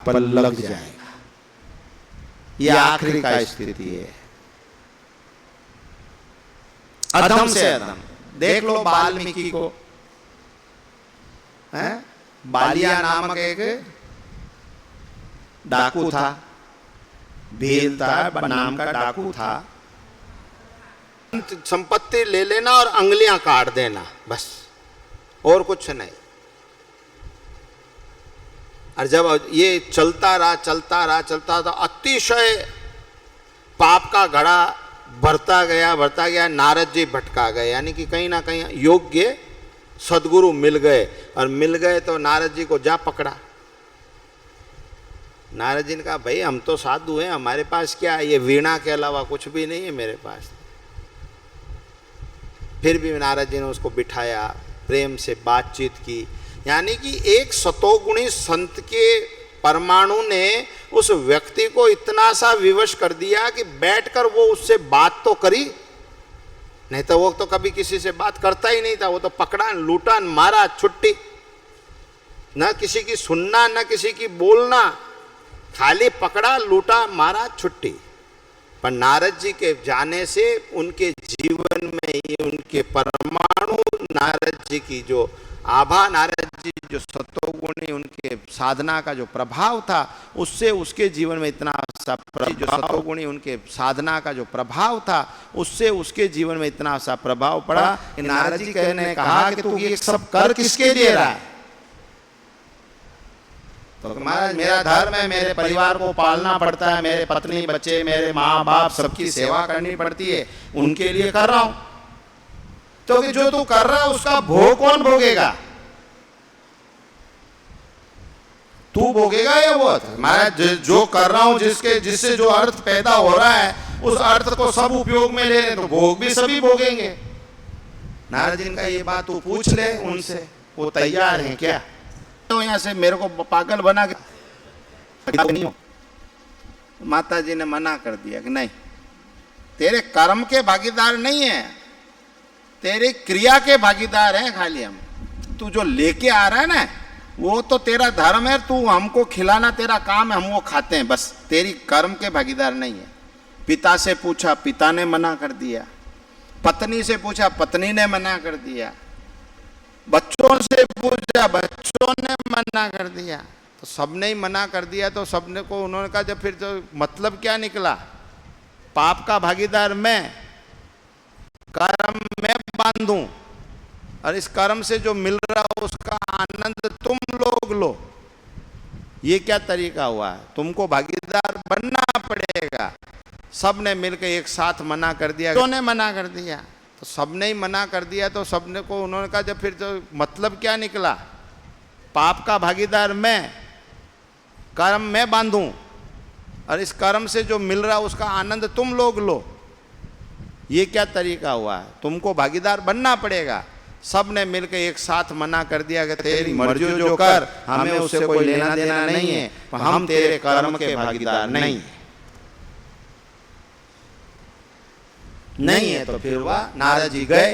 पर लग जाएगा। ये आखिरी का स्थिति है, अधम से अधम। देख लो वाल्मीकि को, हैं? बालिया नामक एक डाकू था, भील था नाम का डाकू था। संपत्ति ले लेना और अंगलियां काट देना, बस, और कुछ नहीं। और जब ये चलता रहा तो अतिशय पाप का घड़ा भरता गया, नारद जी भटका गए, यानी कि कहीं ना कहीं योग्य सदगुरु मिल गए, और मिल गए तो नारद जी को जा पकड़ा। नारद जी ने कहा, भाई हम तो साधु हैं, हमारे पास क्या है, ये वीणा के अलावा कुछ भी नहीं है मेरे पास। फिर भी नारद जी ने उसको बिठाया, प्रेम से बातचीत की, यानी कि एक सतोगुणी संत के परमाणु ने उस व्यक्ति को इतना सा विवश कर दिया कि बैठकर वो उससे बात तो करी, नहीं तो वो तो कभी किसी से बात करता ही नहीं था। वो तो पकड़ा, लूटा, मारा, छुट्टी, न किसी की सुनना न किसी की बोलना, खाली पकड़ा, लूटा, मारा, छुट्टी। पर नारद जी के जाने से उनके जीवन में ये उनके परमाणु, नारद जी की जो आभा, नारद जी जो सतोगुणी उनके साधना का जो प्रभाव था, उससे उसके जीवन में इतना सा जो सतोगुणी उनके साधना का जो प्रभाव था, उससे उसके जीवन में इतना सा प्रभाव पड़ा कि नारद जी ने कहा कि तू ये सब कर किसके लिए रहा है? तो महाराज मेरा धर्म है, मेरे परिवार को पालना पड़ता है, मेरे पत्नी बच्चे, मेरे माँ बाप सबकी सेवा करनी पड़ती है, उनके लिए कर रहा हूं। तो कि जो तू कर रहा है उसका भोग कौन भोगेगा? तू भोगेगा या वो? महाराज जो कर रहा हूं, जिससे जो अर्थ पैदा हो रहा है, उस अर्थ को सब उपयोग में ले रहे, तो भोग भी सभी भोगेंगे। नारद जी का ये बात तू पूछ ले उनसे, वो तैयार है क्या? तो यहाँ से मेरे को पागल बना के नहीं हो। माता जी ने मना कर दिया कि नहीं, तेरे कर्म के भागीदार नहीं है, तेरे क्रिया के भागीदार हैं खाली हम। तू जो लेके आ रहा है ना, वो तो तेरा धर्म है, तू हमको खिलाना तेरा काम है, हम वो खाते हैं, बस तेरी कर्म के भागीदार नहीं है। पिता से पूछा, पिता ने मना कर दिया। पत्नी से पूछा, पत्नी ने मना कर दिया। बच्चों से पूछा, बच्चों ने मना कर दिया। तो सबने ही मना कर दिया, तो सबने को उन्होंने कहा, जब फिर तो मतलब क्या निकला? पाप का भागीदार मैं, कर्म मैं बांधूं, और इस कर्म से जो मिल रहा है उसका आनंद तुम लोग लो। ये क्या तरीका हुआ? तुमको भागीदार बनना पड़ेगा। सबने मिलकर एक साथ मना कर दिया, ने मना कर दिया, तो सबने ही मना कर दिया, तो सबने को उन्होंने कहा, जब फिर तो मतलब क्या निकला? पाप का भागीदार मैं, कर्म मैं बांधूं, और इस कर्म से जो मिल रहा है उसका आनंद तुम लोग लो। ये क्या तरीका हुआ? तुमको भागीदार बनना पड़ेगा। सब ने मिलकर एक साथ मना कर दिया कि तेरी मर्जी जो कर, हमें उससे कोई लेना देना नहीं है, हम तेरे कर्म के भागीदार नहीं है। तो फिर वह नारद जी गए,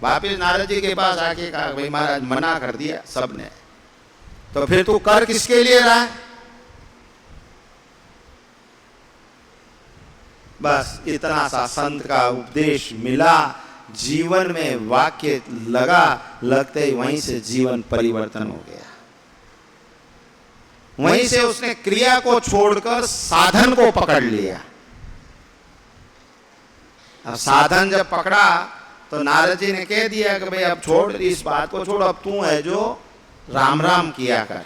वापिस नारद जी के पास आके कहा, भाई महाराज मना कर दिया सबने, तो फिर तू कर किसके लिए रहा है? बस इतना सा संत का उपदेश मिला, जीवन में वाक्य लगा, लगते ही वहीं से जीवन परिवर्तन हो गया। वहीं से उसने क्रिया को छोड़कर साधन को पकड़ लिया। अब साधन जब पकड़ा तो नारद जी ने कह दिया कि भाई अब छोड़, इस बात को छोड़, अब तू है जो राम राम किया कर।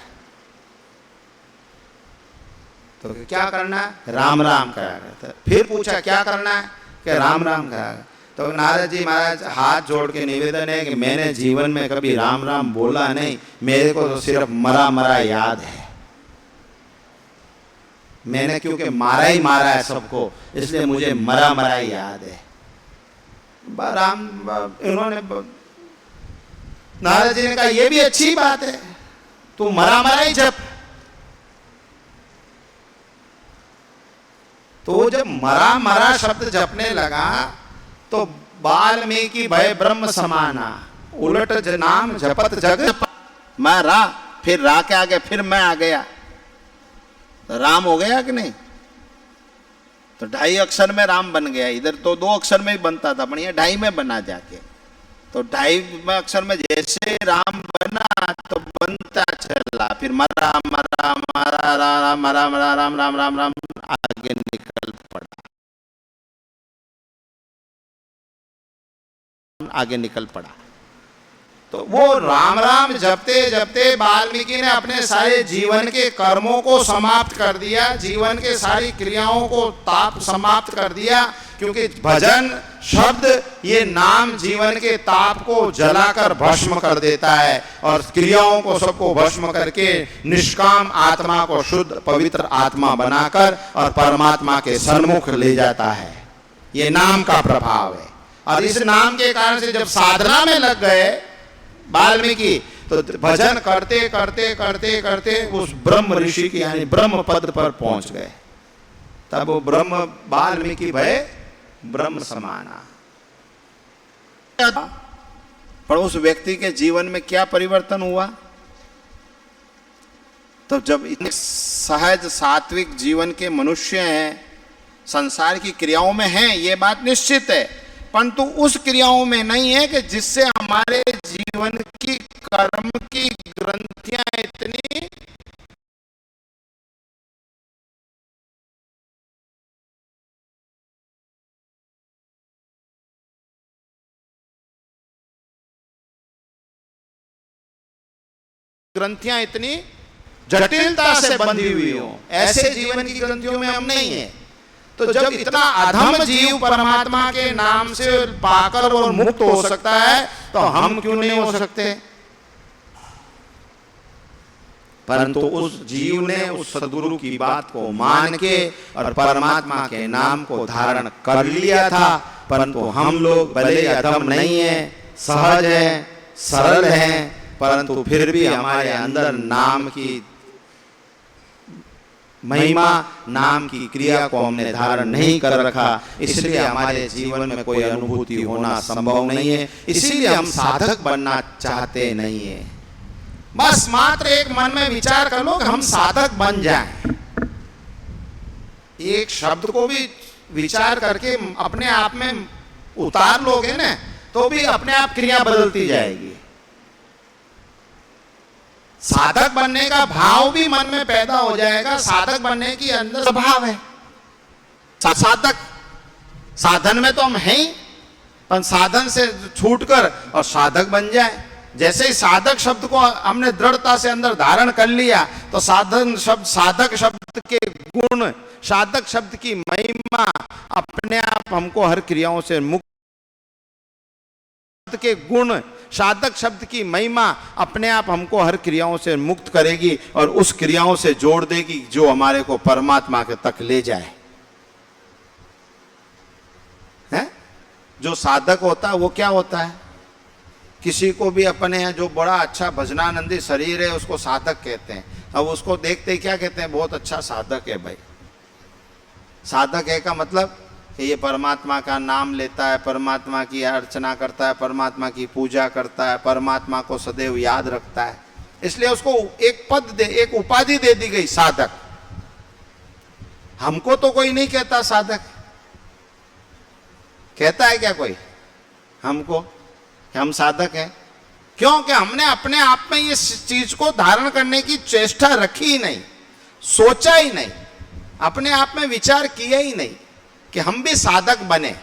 तो क्या करना है? राम राम करा कर। फिर पूछा क्या करना है? कि राम राम करा कर। तो नारद जी महाराज हाथ जोड़ के निवेदन है कि मैंने जीवन में कभी राम राम बोला नहीं, मेरे को तो सिर्फ मरा मरा याद है। मैंने क्योंकि मारा ही मारा है सबको, इसलिए मुझे मरा मरा याद है। राम इन्होंने नारद जी ने कहा, ये भी अच्छी बात है, तू मरा मरा ही जप। तो जब मरा मरा शब्द जपने लगा तो वाल्मीकि भय ब्रह्म समाना, उलट नाम जपत जग। मैं रा, फिर रा के आगे फिर मैं आ गया। राम हो गया कि नहीं? तो 2.5 अक्षर में राम बन गया। इधर तो 2 अक्षर में ही बनता था, पर ये 2.5 में बना जाके। तो 2.5 अक्षर में जैसे राम बना तो बनता चला, फिर मरा मरा मरा राम मरा मरा राम राम राम राम आगे निकल पड़ा, आगे निकल पड़ा। तो वो राम राम जपते जपते वाल्मीकि ने अपने सारे जीवन के कर्मों को समाप्त कर दिया, जीवन के सारी क्रियाओं को ताप समाप्त कर दिया। क्योंकि भजन शब्द, ये नाम जीवन के ताप को जलाकर भस्म कर देता है और क्रियाओं को सबको भस्म करके निष्काम आत्मा को शुद्ध पवित्र आत्मा बनाकर और परमात्मा के सन्मुख ले जाता है। ये नाम का प्रभाव है। और इस नाम के कारण से जब साधना में लग गए वाल्मीकि, तो भजन करते करते करते करते उस ब्रह्म ऋषि की यानी ब्रह्म पद पर पहुंच गए। तब वो ब्रह्म वाल्मीकि भय ब्रह्म समाना। पर उस व्यक्ति के जीवन में क्या परिवर्तन हुआ? तो जब इतने सहज सात्विक जीवन के मनुष्य हैं, संसार की क्रियाओं में हैं, ये बात निश्चित है, परंतु उस क्रियाओं में नहीं है कि जिससे हमारे जीवन की कर्म की ग्रंथियां इतनी जटिलता से बंधी हुई हो, ऐसे जीवन की ग्रंथियों में हम नहीं है। तो जब इतना अधम जीव परमात्मा के नाम से पाकर और मुक्त हो सकता है, तो हम क्यों नहीं हो सकते? परंतु उस जीव ने उस सद्गुरु की बात को मान के और परमात्मा के नाम को धारण कर लिया था। परंतु हम लोग भले अधम नहीं है, सहज है, सरल हैं, परंतु फिर भी हमारे अंदर नाम की महिमा, नाम की क्रिया को हमने धारण नहीं कर रखा, इसलिए हमारे जीवन में कोई अनुभूति होना संभव नहीं है। इसीलिए हम साधक बनना चाहते नहीं है। बस मात्र एक मन में विचार कर लो कि हम साधक बन जाएं। एक शब्द को भी विचार करके अपने आप में उतार लोगे ना, तो भी अपने आप क्रिया बदलती जाएगी। साधक बनने का भाव भी मन में पैदा हो जाएगा। साधक बनने की अंदर स्वभाव है। साधक, साधन में तो हम हैं ही, पर साधन से छूटकर और साधक बन जाए। जैसे ही साधक शब्द को हमने दृढ़ता से अंदर धारण कर लिया, तो साधन शब्द, साधक शब्द के गुण, साधक शब्द की महिमा अपने आप हमको हर क्रियाओं से मुक्त के गुण, साधक शब्द की महिमा अपने आप हमको हर क्रियाओं से मुक्त करेगी और उस क्रियाओं से जोड़ देगी जो हमारे को परमात्मा के तक ले जाए। है? जो साधक होता है वो क्या होता है? किसी को भी अपने यहाँ जो बड़ा अच्छा भजनानंदी शरीर है उसको साधक कहते हैं। अब उसको देखते ही क्या कहते हैं? बहुत अच्छा साधक है भाई। साधक है का मतलब कि ये परमात्मा का नाम लेता है, परमात्मा की अर्चना करता है, परमात्मा की पूजा करता है, परमात्मा को सदैव याद रखता है, इसलिए उसको एक पद दे, एक उपाधि दे दी गई, साधक। हमको तो कोई नहीं कहता साधक। कहता है क्या कोई हमको कि हम साधक हैं? क्योंकि हमने अपने आप में इस चीज को धारण करने की चेष्टा रखी ही नहीं, सोचा ही नहीं, अपने आप में विचार किया ही नहीं कि हम भी साधक बने।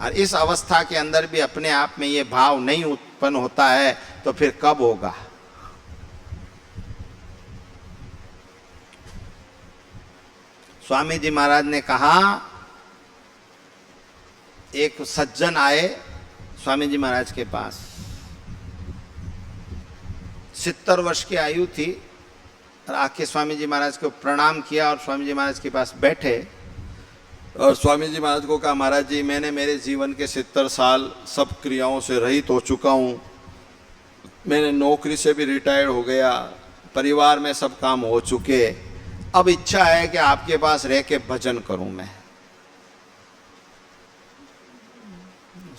और इस अवस्था के अंदर भी अपने आप में ये भाव नहीं उत्पन्न होता है, तो फिर कब होगा? स्वामी जी महाराज ने कहा, एक सज्जन आए स्वामी जी महाराज के पास, 70 वर्ष की आयु थी, और आके स्वामी जी महाराज को प्रणाम किया और स्वामी जी महाराज के पास बैठे और स्वामी जी महाराज को कहा, महाराज जी मैंने मेरे जीवन के 70 साल सब क्रियाओं से रहित हो चुका हूँ, मैंने नौकरी से भी रिटायर हो गया, परिवार में सब काम हो चुके, अब इच्छा है कि आपके पास रह के भजन करूं मैं।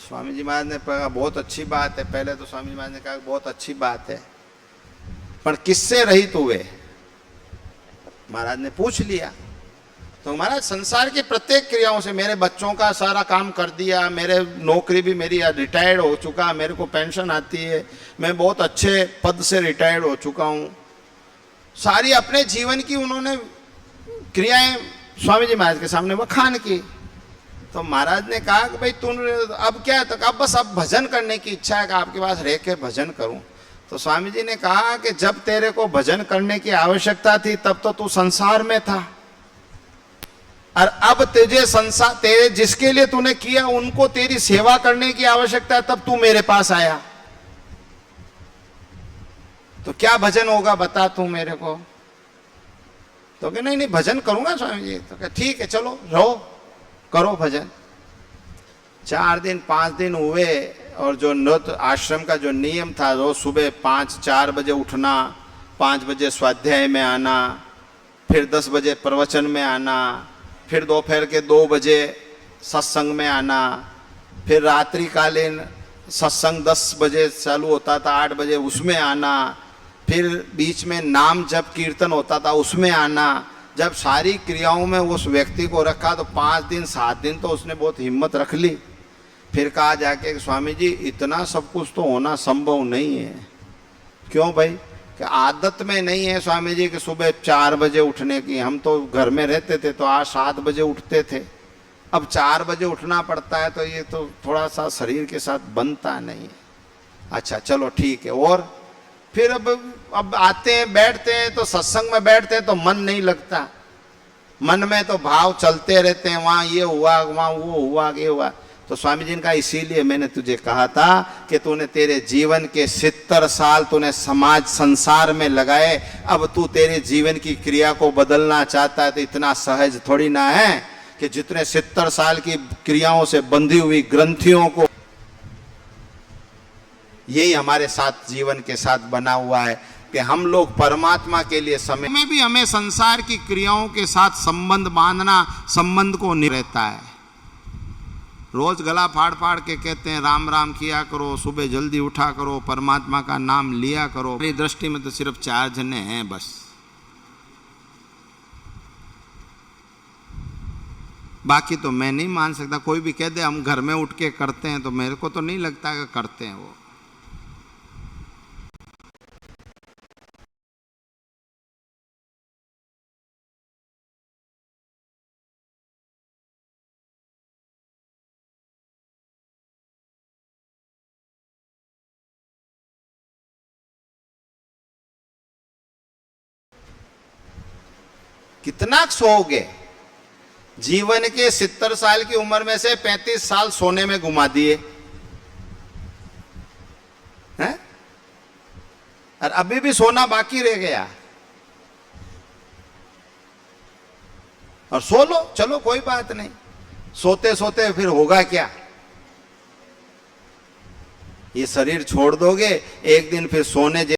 स्वामी जी महाराज ने कहा बहुत अच्छी बात है। पहले तो स्वामी जी महाराज ने कहा बहुत अच्छी बात है, पर किससे रहित हुए? महाराज ने पूछ लिया। तो महाराज संसार की प्रत्येक क्रियाओं से मेरे बच्चों का सारा काम कर दिया, मेरे नौकरी भी मेरी रिटायर्ड हो चुका, मेरे को पेंशन आती है, मैं बहुत अच्छे पद से रिटायर्ड हो चुका हूँ। सारी अपने जीवन की उन्होंने क्रियाएं स्वामी जी महाराज के सामने बखान की। तो महाराज ने कहा कि भाई तुम अब क्या है, तो अब बस अब भजन करने की इच्छा है कि आपके पास रह के भजन करूं। तो स्वामी जी ने कहा कि जब तेरे को भजन करने की आवश्यकता थी तब तो तू संसार में था, और अब तुझे संसार तेरे जिसके लिए तूने किया उनको तेरी सेवा करने की आवश्यकता है, तब तू मेरे पास आया। तो क्या भजन होगा बता तू मेरे को। तो कि नहीं नहीं भजन करूंगा स्वामी जी। तो ठीक है चलो रहो करो भजन। 4 दिन 5 दिन हुए, और जो नृत्य आश्रम का जो नियम था, रोज सुबह 5-4 बजे उठना, 5 बजे स्वाध्याय में आना, फिर 10 बजे प्रवचन में आना, फिर दोपहर के 2 बजे सत्संग में आना, फिर रात्रिकालीन सत्संग 10 बजे चालू होता था, 8 बजे उसमें आना, फिर बीच में नाम जप कीर्तन होता था उसमें आना। जब सारी क्रियाओं में उस व्यक्ति को रखा तो 5 दिन 7 दिन तो उसने बहुत हिम्मत रख ली। फिर कहा जाके स्वामी जी इतना सब कुछ तो होना संभव नहीं है। क्यों भाई? कि आदत में नहीं है स्वामी जी कि सुबह 4 बजे उठने की। हम तो घर में रहते थे तो आज 7 बजे उठते थे, अब 4 बजे उठना पड़ता है, तो ये तो थोड़ा सा शरीर के साथ बनता नहीं है। अच्छा चलो ठीक है। और फिर अब आते हैं बैठते हैं तो सत्संग में बैठते हैं तो मन नहीं लगता, मन में तो भाव चलते रहते हैं, वहाँ ये हुआ वहाँ वो हुआ ये हुआ। तो स्वामी जी ने कहा इसीलिए मैंने तुझे कहा था कि तूने तेरे जीवन के 70 साल तूने समाज संसार में लगाए, अब तू तेरे जीवन की क्रिया को बदलना चाहता है तो इतना सहज थोड़ी ना है कि जितने 70 साल की क्रियाओं से बंधी हुई ग्रंथियों को, यही हमारे साथ जीवन के साथ बना हुआ है कि हम लोग परमात्मा के लिए समय में भी हमें संसार की क्रियाओं के साथ संबंध बांधना, संबंध को नहीं रहता है। रोज गला फाड़ फाड़ के कहते हैं राम राम किया करो, सुबह जल्दी उठा करो, परमात्मा का नाम लिया करो। मेरी दृष्टि में तो सिर्फ 4 जने हैं बस। बाकी तो मैं नहीं मान सकता। कोई भी कह दे हम घर में उठ के करते हैं तो मेरे को तो नहीं लगता कि करते हैं वो। कितना सोओगे? जीवन के 70 साल की उम्र में से 35 साल सोने में घुमा दिए हैं, और अभी भी सोना बाकी रह गया। और सो लो चलो कोई बात नहीं, सोते सोते फिर होगा क्या? ये शरीर छोड़ दोगे एक दिन फिर सोने